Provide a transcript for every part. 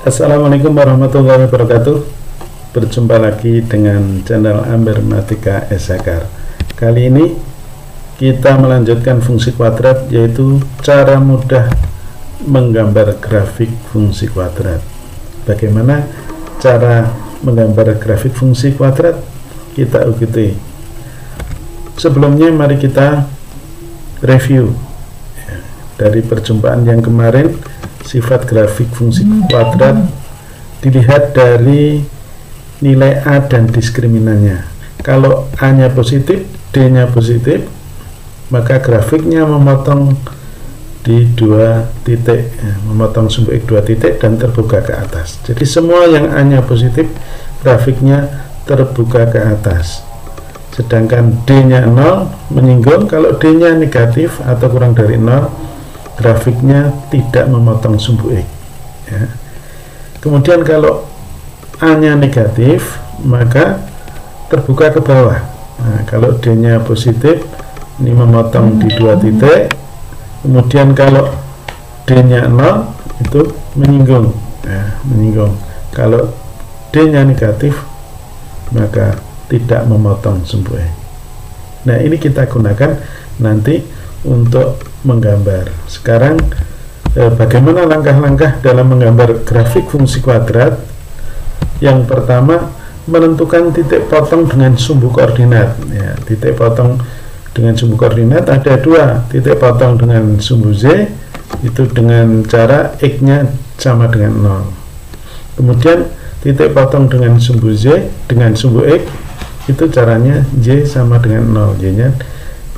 Assalamualaikum warahmatullahi wabarakatuh. Berjumpa lagi dengan channel Ambermatika Eshakar. Kali ini kita melanjutkan fungsi kuadrat, yaitu cara mudah menggambar grafik fungsi kuadrat. Bagaimana cara menggambar grafik fungsi kuadrat? Kita ikuti. Sebelumnya mari kita review dari perjumpaan yang kemarin. Sifat grafik fungsi kuadrat dilihat dari nilai A dan diskriminannya. Kalau A nya positif, D nya positif, maka grafiknya memotong di 2 titik, memotong sumbu X 2 titik dan terbuka ke atas. Jadi semua yang A nya positif, grafiknya terbuka ke atas. Sedangkan D nya 0 menyinggung. Kalau D nya negatif atau kurang dari 0, grafiknya tidak memotong sumbu X ya. Kemudian kalau A nya negatif, maka terbuka ke bawah. Nah, kalau D nya positif, ini memotong di 2 titik. Kemudian kalau D nya 0, itu menyinggung ya, menyinggung. Kalau D nya negatif, maka tidak memotong sumbu X. Nah, ini kita gunakan nanti untuk menggambar. Sekarang bagaimana langkah-langkah dalam menggambar grafik fungsi kuadrat? Yang pertama, menentukan titik potong dengan sumbu koordinat ya. Titik potong dengan sumbu koordinat ada 2. Titik potong dengan sumbu Z itu dengan cara X nya sama dengan 0. Kemudian titik potong dengan sumbu Z dengan sumbu X itu caranya Y sama dengan 0, Y nya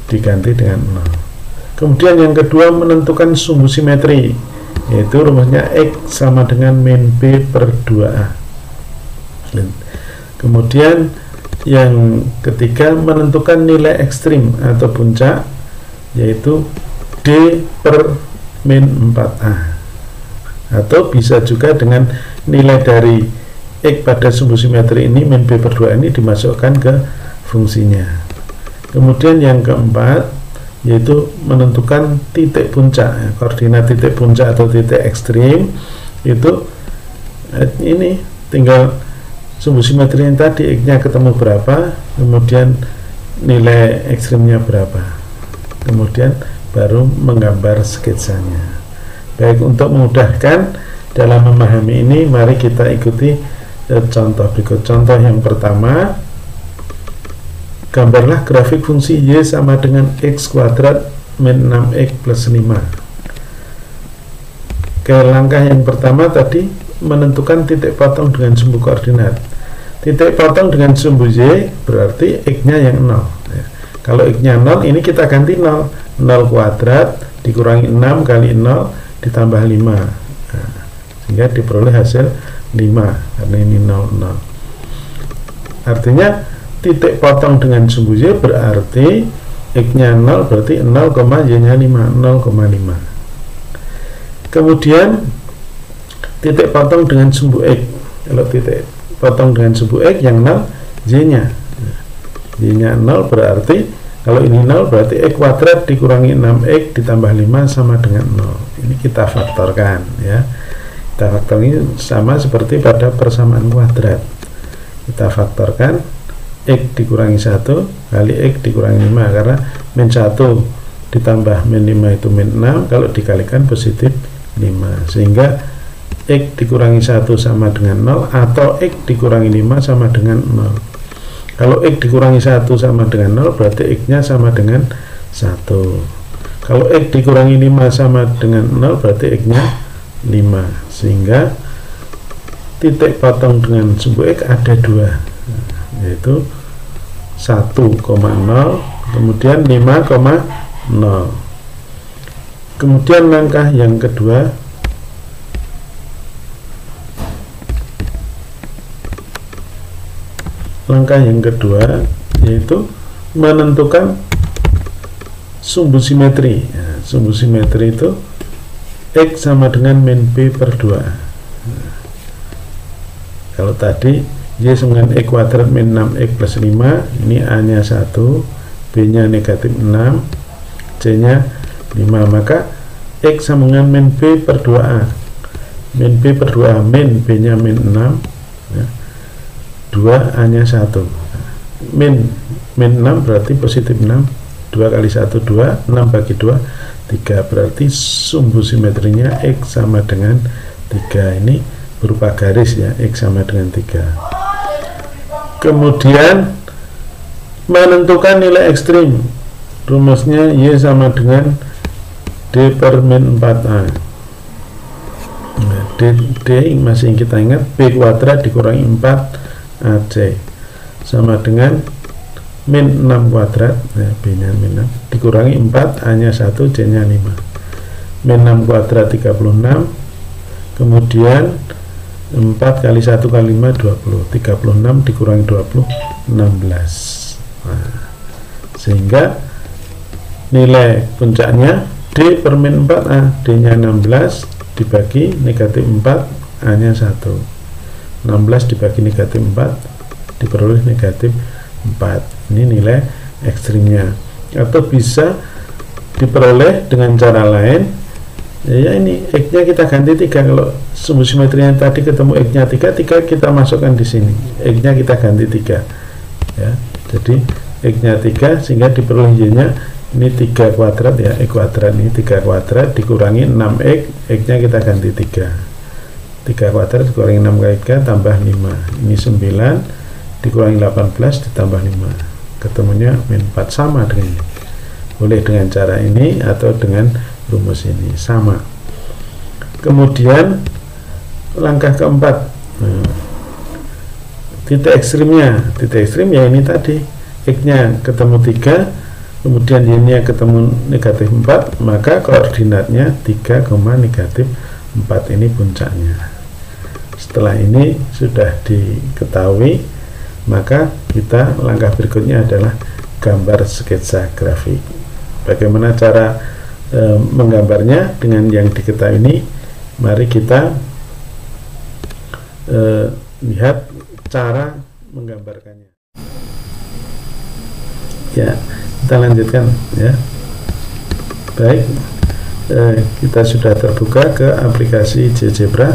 diganti dengan 0. Kemudian yang kedua, menentukan sumbu simetri, yaitu rumusnya X sama dengan min B per 2A. Kemudian yang ketiga, menentukan nilai ekstrim atau puncak, yaitu D per min 4A. Atau bisa juga dengan nilai dari X pada sumbu simetri ini, min B per 2 ini dimasukkan ke fungsinya. Kemudian yang keempat, yaitu menentukan titik puncak ya. Koordinat titik puncak atau titik ekstrim itu ini tinggal sumbu simetri yang tadi, X nya ketemu berapa, kemudian nilai ekstrimnya berapa, kemudian baru menggambar sketsanya. Baik, untuk memudahkan dalam memahami ini, mari kita ikuti contoh berikut. Contoh yang pertama, gambarlah grafik fungsi Y sama dengan X kuadrat min 6X plus 5. Ke langkah yang pertama tadi, menentukan titik potong dengan sumbu koordinat. Titik potong dengan sumbu Y berarti X nya yang 0 ya. Kalau X nya 0, ini kita ganti 0. 0 kuadrat dikurangi 6 kali 0 ditambah 5 nah, sehingga diperoleh hasil 5, karena ini 0, 0. Artinya titik potong dengan sumbu Y berarti X nya 0, berarti 0, Y nya 5, 0,5. Kemudian titik potong dengan sumbu X. Kalau titik potong dengan sumbu X yang 0, Y nya 0 berarti, kalau ini 0 berarti X kuadrat dikurangi 6X ditambah 5 sama dengan 0. Ini kita faktorkan ya. Kita faktorkan sama seperti pada persamaan kuadrat. Kita faktorkan X dikurangi 1 kali X dikurangi 5, karena min 1 ditambah min 5 itu min 6, kalau dikalikan positif 5, sehingga X dikurangi 1 sama dengan 0 atau X dikurangi 5 sama dengan 0. Kalau X dikurangi 1 sama dengan 0 berarti X nya sama dengan 1. Kalau X dikurangi 5 sama dengan 0 berarti X nya 5, sehingga titik potong dengan sumbu X ada 2, yaitu 1,0 kemudian 5,0. Kemudian langkah yang kedua, yaitu menentukan sumbu simetri ya. Sumbu simetri itu X sama dengan min B per 2. Kalau tadi Y sama dengan X kuadrat min 6X plus 5, ini A nya 1, B nya negatif 6, C nya 5, maka X sama dengan min B per 2A. min B per 2A, min B nya min 6 ya. 2A nya 1, min 6 berarti positif 6, 2 kali 1 2, 6 bagi 2 3, berarti sumbu simetrinya X sama dengan 3. Ini berupa garis ya, X sama dengan 3. Kemudian menentukan nilai ekstrim, rumusnya Y sama dengan D per min 4A. Nah, D masih kita ingat, B kuadrat dikurangi 4 AC sama dengan min 6 kuadrat, nah, B nya min 6 dikurangi 4, A nya 1, C nya 5, min 6 kuadrat 36, kemudian 4 kali 1 kali 5 20, 36 dikurangi 20 16. Nah, sehingga nilai puncaknya D per min 4A, D nya 16 dibagi negatif 4, A nya 1, 16 dibagi negatif 4 diperoleh negatif 4. Ini nilai ekstrimnya, atau bisa diperoleh dengan cara lain ya, ini X nya kita ganti 3. Kalau sumbu simetrinya tadi ketemu X nya 3, kita masukkan di sini, X nya kita ganti 3 ya, jadi X nya 3 sehingga diperoleh Y nya ini 3 kuadrat ya, X kuadrat ini 3 kuadrat dikurangi 6X, X nya kita ganti 3 kuadrat dikurangi 6 kali 3 tambah 5, ini 9 dikurangi 18 ditambah 5, ketemunya min 4, sama dengan ini. Boleh dengan cara ini atau dengan rumus ini, sama. Kemudian langkah keempat, titik ekstrimnya, titik ekstrim ya ini tadi, X nya ketemu 3, kemudian Y nya ketemu negatif 4, maka koordinatnya 3, negatif 4, ini puncaknya. Setelah ini sudah diketahui, maka kita langkah berikutnya adalah gambar sketsa grafik. Bagaimana cara menggambarnya dengan yang diketahui ini? Mari kita lihat cara menggambarkannya. Ya, kita lanjutkan ya. Baik, kita sudah terbuka ke aplikasi GeoGebra.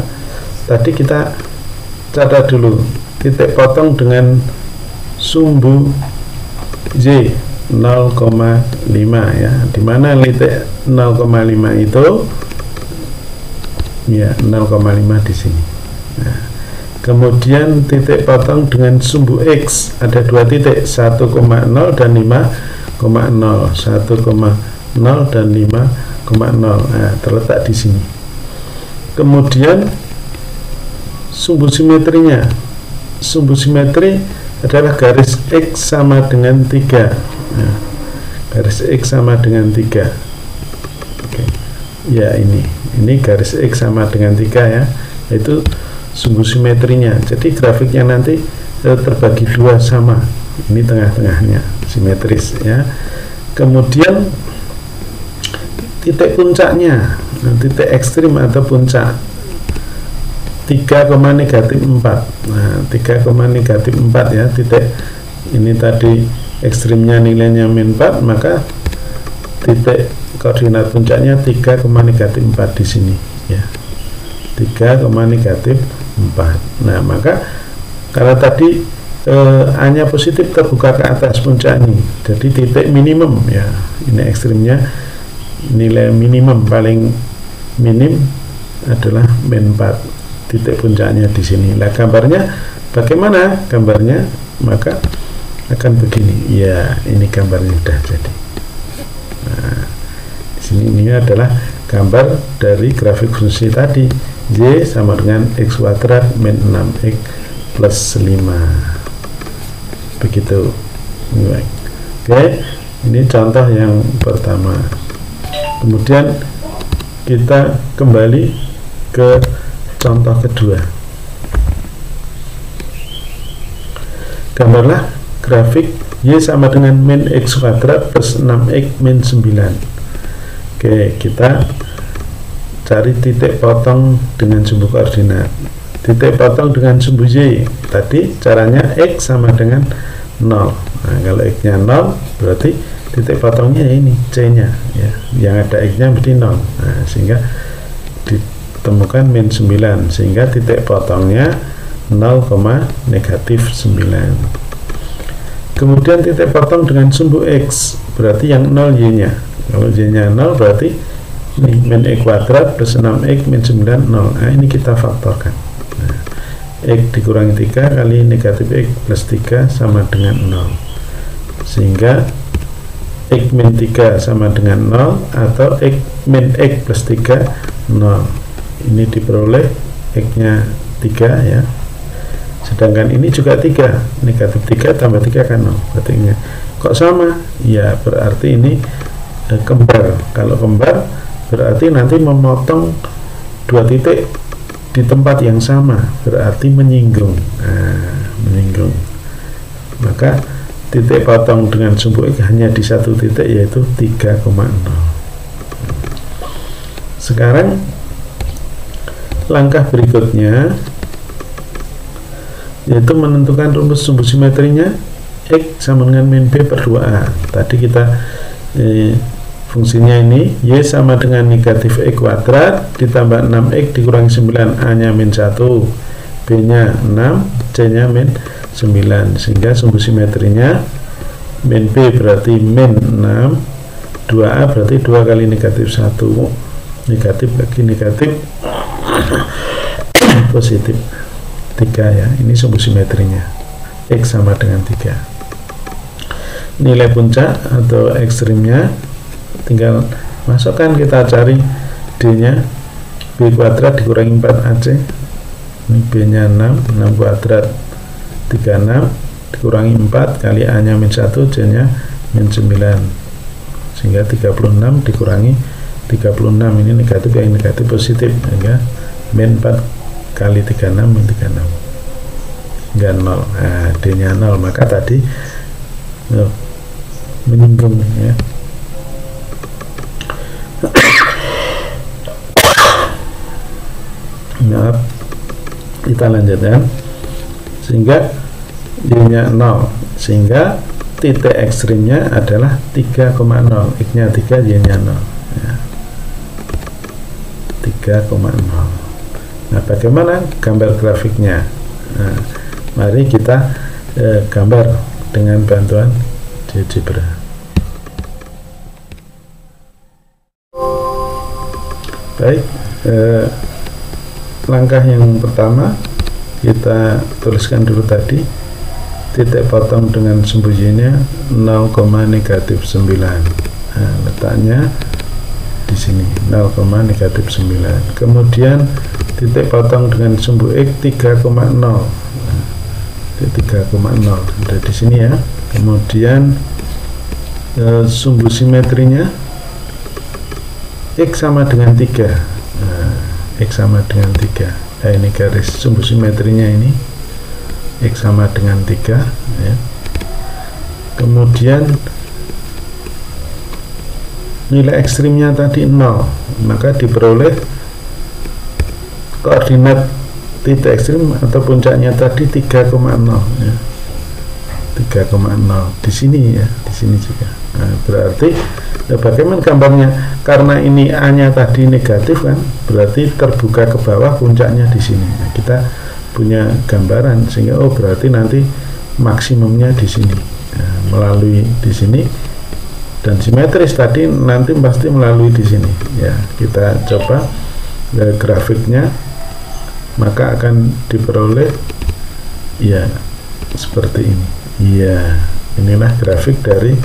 Tadi kita catat dulu titik potong dengan sumbu Y 0,5 ya, dimana titik 0,5 itu ya 0,5 di sini. Nah, kemudian titik potong dengan sumbu X ada 2 titik, 1,0 dan 5,0, 1,0 dan 5,0, nah, terletak di sini. Kemudian sumbu simetrinya, sumbu simetri adalah garis X sama dengan 3. Nah, garis X sama dengan 3. Oke. Ya, ini garis X sama dengan 3 ya, itu sumbu simetrinya. Jadi grafiknya nanti terbagi 2 sama. Ini tengah-tengahnya simetris ya. Kemudian titik puncaknya, titik ekstrim atau puncak 3, negatif 4. Nah, 3, negatif 4 ya, titik ini tadi ekstrimnya nilainya min 4, maka titik koordinat puncaknya 3, negatif 4 di sini ya. 3, negatif 4. Nah, maka kalau tadi A nya positif terbuka ke atas puncak ini, jadi titik minimum ya. Ini ekstrimnya, nilai minimum paling minim adalah min 4, titik puncaknya di sini. Nah, gambarnya bagaimana? Gambarnya maka akan begini. Ya, ini gambarnya sudah jadi. Nah, di sini ini adalah gambar dari grafik fungsi tadi. Y sama dengan X kuadrat min 6X plus 5. Begitu. Oke, ini contoh yang pertama. Kemudian kita kembali ke contoh kedua. Gambarlah grafik Y sama dengan min X kuadrat plus 6X min 9. Oke, kita cari titik potong dengan sumbu koordinat. Titik potong dengan sumbu Y tadi caranya X sama dengan 0. Nah, kalau X nya 0 berarti titik potongnya ini C nya ya, yang ada X nya berarti 0. Nah, sehingga temukan min 9, sehingga titik potongnya 0, negatif 9. Kemudian titik potong dengan sumbu X, berarti yang 0 Y-nya. Kalau Y-nya 0 berarti ini min X kuadrat plus 6X min 9, 0. Nah, ini kita faktorkan. Nah, X dikurangi 3 kali negatif X plus 3 sama dengan 0. Sehingga X min 3 sama dengan 0, atau X min X plus 3, 0. Ini diperoleh X-nya 3 ya. Sedangkan ini juga 3, negatif 3 tambah 3 kan 0. Berarti ini kok sama? Ya berarti ini kembar. Kalau kembar berarti nanti memotong dua titik di tempat yang sama, berarti menyinggung. Nah, menyinggung. Maka titik potong dengan sumbu X hanya di satu titik, yaitu 3,0. Sekarang langkah berikutnya yaitu menentukan rumus sumbu simetrinya X sama dengan min B per 2A. Tadi kita fungsinya ini Y sama dengan negatif X kuadrat ditambah 6X dikurangi 9, A nya min 1, B nya 6, C nya min 9, sehingga sumbu simetrinya min B berarti min 6, 2A berarti 2 kali negatif 1, negatif lagi negatif positif 3 ya. Ini sumbu simetrinya X sama dengan 3. Nilai puncak atau ekstrimnya tinggal masukkan, kita cari D nya B kuadrat dikurangi 4AC, ini B nya 6, 6 kuadrat 36 dikurangi 4 kali A nya min 1, C nya min 9, sehingga 36 dikurangi 36, ini negatif, yang negatif positif, sehingga min 4 kali 36 min 36 hingga 0. Nah, D nya 0, maka tadi menyinggung ya. Maaf, kita lanjutkan. Sehingga D nya 0, sehingga titik ekstrimnya adalah 3,0, X nya 3, Y nya 0 ya. 3,0. Nah, bagaimana gambar grafiknya? Nah, mari kita gambar dengan bantuan GeoGebra. Baik, langkah yang pertama kita tuliskan dulu tadi titik potong dengan sumbu Y-nya 0, negatif 9. Nah, letaknya di sini 0, negatif 9. Kemudian titik potong dengan sumbu X 3,0. Nah, 3,0 ada di sini ya. Kemudian sumbu simetrinya X sama dengan 3. Nah, X sama dengan 3. Nah, ini garis sumbu simetrinya ini X sama dengan 3 ya. Kemudian nilai ekstrimnya tadi 0, maka diperoleh koordinat titik ekstrim atau puncaknya tadi 3,0 ya. 3,0 di sini ya, di sini juga. Nah, berarti bagaimana gambarnya? Karena ini A-nya tadi negatif kan, berarti terbuka ke bawah, puncaknya di sini. Nah, kita punya gambaran sehingga oh berarti nanti maksimumnya di sini. Nah, melalui di sini dan simetris tadi nanti pasti melalui di sini ya. Kita coba grafiknya, maka akan diperoleh ya seperti ini ya. Inilah grafik dari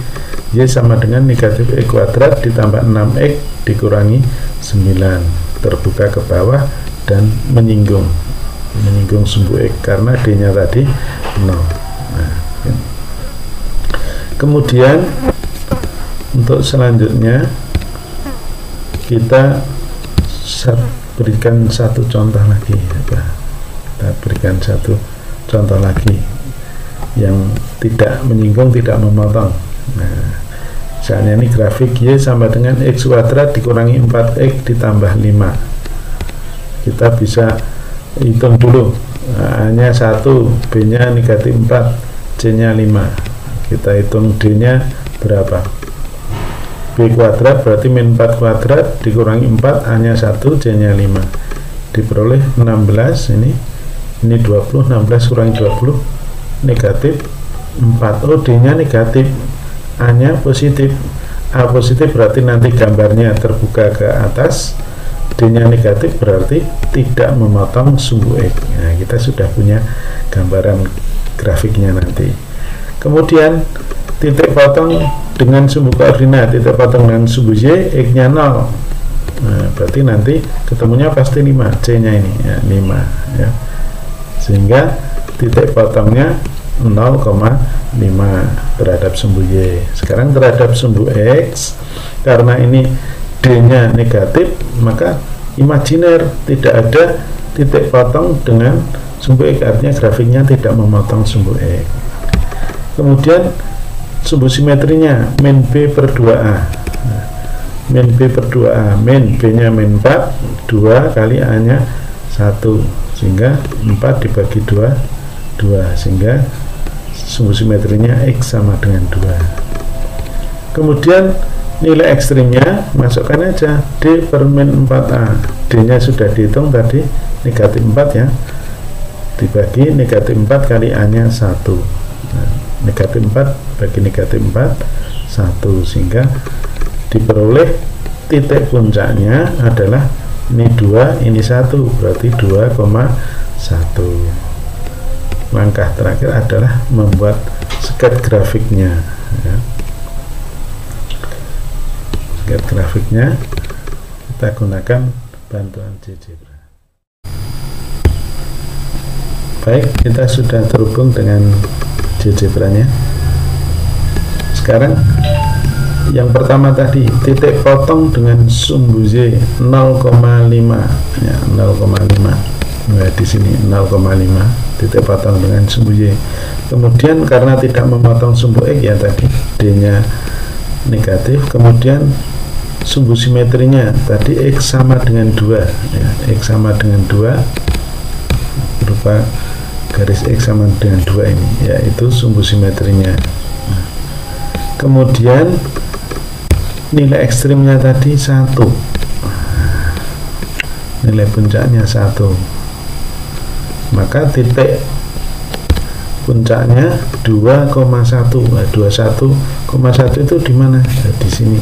Y sama dengan negatif X kuadrat ditambah 6X dikurangi 9 terbuka ke bawah dan menyinggung sumbu X karena D nya tadi 0. Nah, ya. Kemudian untuk selanjutnya kita berikan satu contoh lagi ya. Kita berikan satu contoh lagi yang tidak menyinggung, tidak memotong. Nah, misalnya ini grafik Y sama dengan X kuadrat dikurangi 4X ditambah 5. Kita bisa hitung dulu. A nya 1, B nya negatif 4, C nya 5. Kita hitung D nya berapa? B kuadrat berarti min 4 kuadrat dikurangi 4, A nya 1, C nya 5. diperoleh 16, ini 20, 16 kurangi 20 negatif 4. Oh, D nya negatif, A nya positif. A positif berarti nanti gambarnya terbuka ke atas, D nya negatif berarti tidak memotong sumbu X. Nah, kita sudah punya gambaran grafiknya nanti. Kemudian titik potong dengan sumbu koordinat, titik potong dengan sumbu Y, X nya 0. Nah, berarti nanti ketemunya pasti 5, C nya ini ya, 5 ya. Sehingga titik potongnya 0,5 terhadap sumbu Y. Sekarang terhadap sumbu X, karena ini D nya negatif, maka imajiner, tidak ada titik potong dengan sumbu X, artinya grafiknya tidak memotong sumbu X. Kemudian sumbu simetrinya min B per 2A. Nah, min B per 2A, min B nya min 4, 2 kali A nya 1, sehingga 4 dibagi 2, 2, sehingga sumbu simetrinya X sama dengan 2. Kemudian nilai ekstrimnya masukkan aja D per min 4A. D nya sudah dihitung tadi, negatif 4 ya, dibagi negatif 4 kali A nya 1. Nah, negatif 4 bagi negatif 4, 1, sehingga diperoleh titik puncaknya adalah ini 2, ini 1, berarti 2,1. Langkah terakhir adalah membuat sket grafiknya ya. Sket grafiknya kita gunakan bantuan GeoGebra. Baik, kita sudah terhubung dengan GeoGebra nya. Sekarang yang pertama tadi, titik potong dengan sumbu Y 0,5 ya, 0,5. Nah, di sini 0,5 titik potong dengan sumbu Y. Kemudian karena tidak memotong sumbu X ya tadi, D nya negatif. Kemudian sumbu simetrinya tadi X sama dengan 2 ya, X sama dengan 2 berupa garis X sama dengan 2 ini, yaitu sumbu simetrinya. Nah, kemudian nilai ekstrimnya tadi 1, nilai puncaknya 1, maka titik puncaknya 2,1. Nah, 21,1 itu di mana? Nah, di sini,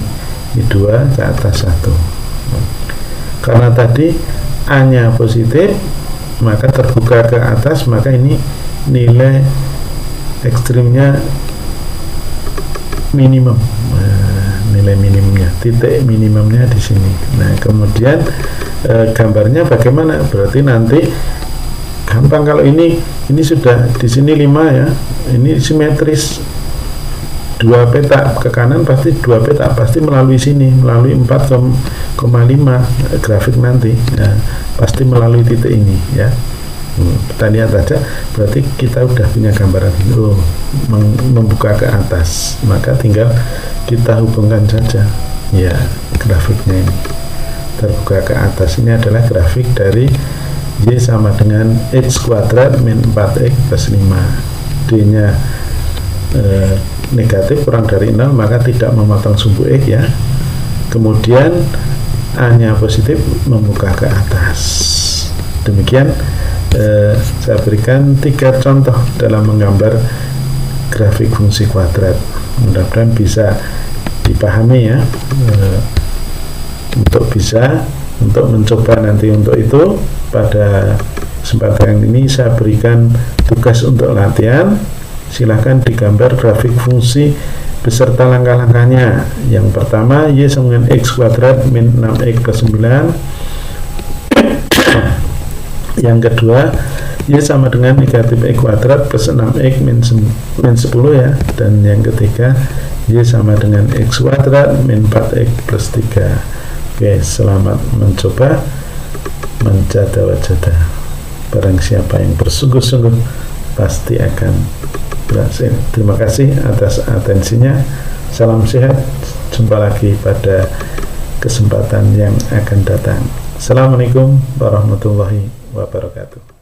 di 2 ke atas 1. Karena tadi A nya positif, maka terbuka ke atas, maka ini nilai ekstrimnya minimum. Nah, nilai minimumnya, titik minimumnya di sini. Nah, kemudian gambarnya bagaimana? Berarti nanti gampang, kalau ini sudah di sini 5 ya, ini simetris 2 peta ke kanan, pasti 2 peta pasti melalui sini, melalui 4,5 grafik nanti ya, pasti melalui titik ini ya. Kita lihat aja, berarti kita udah punya gambaran itu membuka ke atas, maka tinggal kita hubungkan saja ya, grafiknya ini terbuka ke atas. Ini adalah grafik dari Y sama dengan X kuadrat min 4X plus 5. D nya negatif kurang dari 0, maka tidak memotong sumbu X ya. Kemudian A nya positif membuka ke atas. Demikian saya berikan 3 contoh dalam menggambar grafik fungsi kuadrat. Mudah-mudahan bisa dipahami ya, untuk mencoba nanti. Untuk itu pada kesempatan ini saya berikan tugas untuk latihan. Silahkan digambar grafik fungsi beserta langkah-langkahnya. Yang pertama, Y sama dengan X kuadrat min 6X plus 9. Yang kedua, Y sama dengan negatif X kuadrat plus 6X min 10 ya. Dan yang ketiga, Y sama dengan X kuadrat min 4X plus 3. Oke, selamat mencoba, menjada-wajada. Barang siapa yang bersungguh-sungguh pasti akan berhasil. Terima kasih atas atensinya. Salam sehat. Jumpa lagi pada kesempatan yang akan datang. Assalamualaikum warahmatullahi wabarakatuh.